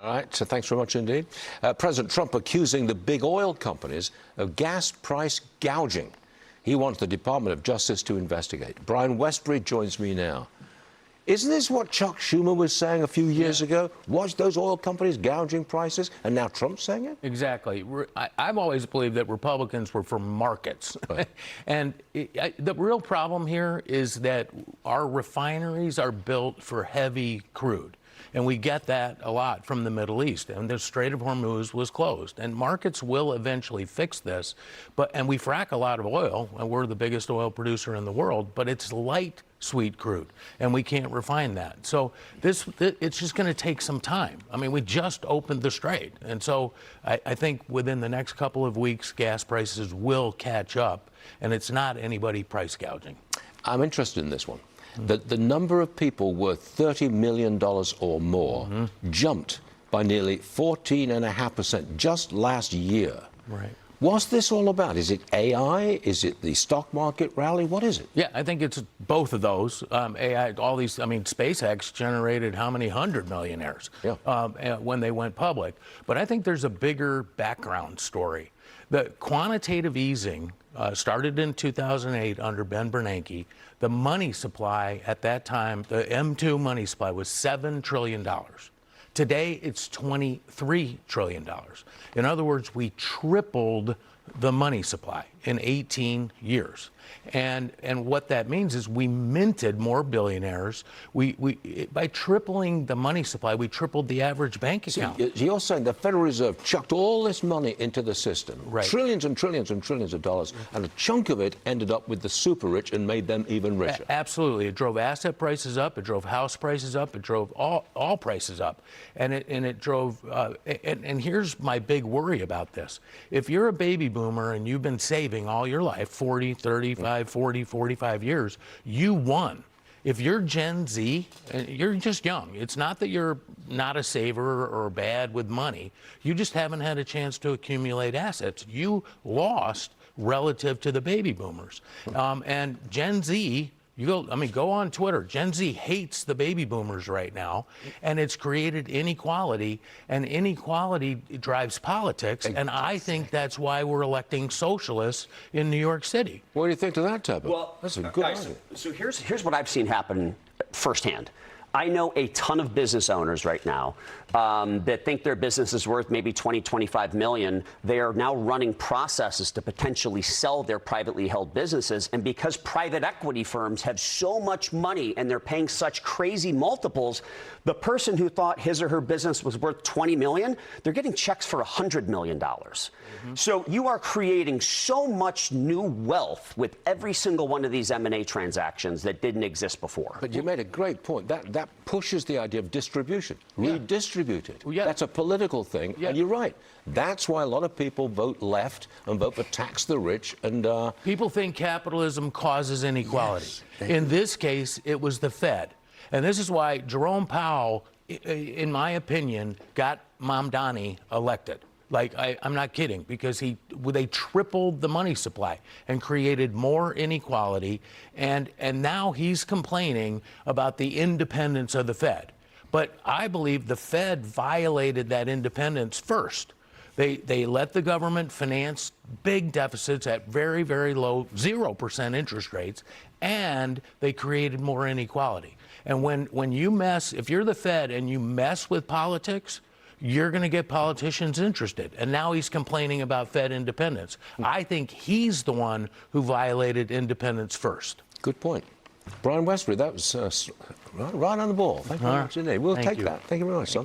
All right, so thanks very much indeed. President Trump accusing the big oil companies of gas price gouging. He wants the Department of Justice to investigate. Brian Wesbury joins me now. Isn't this what Chuck Schumer was saying a few years ago? Was those oil companies gouging prices, and now Trump's saying it? Exactly. I've always believed that Republicans were for markets. Right. And the real problem here is that our refineries are built for heavy crude. And we get that a lot from the Middle East. And the Strait of Hormuz was closed. And markets will eventually fix this. And we frack a lot of oil, and we're the biggest oil producer in the world, but it's light sweet crude, and we can't refine that. So it's just going to take some time. I mean, we just opened the Strait. And so I think within the next couple of weeks, gas prices will catch up, and it's not anybody price gouging. I'm interested in this one. The number of people worth $30 million or more jumped by nearly 14.5% just last year. Right. What's this all about? Is it AI? Is it the stock market rally? What is it? Yeah, I think it's both of those. AI, all these, I mean, SpaceX generated how many 100 millionaires when they went public. But I think there's a bigger background story. The quantitative easing started in 2008 under Ben Bernanke. The money supply at that time, the M2 money supply, was $7 trillion. Today, it's $23 trillion. In other words, we tripled the money supply in 18 years. And what that means is we minted more billionaires. By tripling the money supply, we tripled the average bank account. So you're saying the Federal Reserve chucked all this money into the system, right. Trillions and trillions and trillions of dollars, and a chunk of it ended up with the super rich and made them even richer. Absolutely. It drove asset prices up. It drove house prices up. It drove all prices up. And it drove, and here's my big worry about this. If you're a baby boomer and you've been saving all your life, 40, 35, 40, 45 years, you won. If you're Gen Z, you're just young. It's not that you're not a saver or bad with money. You just haven't had a chance to accumulate assets. You lost relative to the baby boomers. And Gen Z, go on Twitter. Gen Z hates the baby boomers right now, and it's created inequality, and inequality drives politics, and I think that's why we're electing socialists in New York City. What do you think to that, Tabitha? Well, that's a good argument. So here's what I've seen happen firsthand. I know a ton of business owners right now that think their business is worth maybe 20, 25 million. They are now running processes to potentially sell their privately held businesses. And because private equity firms have so much money and they're paying such crazy multiples, the person who thought his or her business was worth 20 million, they're getting checks for $100 million. So you are creating so much new wealth with every single one of these M&A transactions that didn't exist before. But you made a great point. That pushes the idea of distribution. Redistribute it. Well, that's a political thing, and you're right. That's why a lot of people vote left and vote for tax the rich. And people think capitalism causes inequality. Yes, in this case, it was the Fed. And this is why Jerome Powell, in my opinion, got Mamdani elected. Like, I'm not kidding, because they tripled the money supply and created more inequality, and now he's complaining about the independence of the Fed. But I believe the Fed violated that independence first. They let the government finance big deficits at very, very low 0% interest rates, and they created more inequality. And when you if you're the Fed and you mess with politics, you're going to get politicians interested. And now he's complaining about Fed independence. I think he's the one who violated independence first. Good point. Brian Wesbury, that was right on the ball. Thank you very much indeed. We'll take that. Thank you very much, son.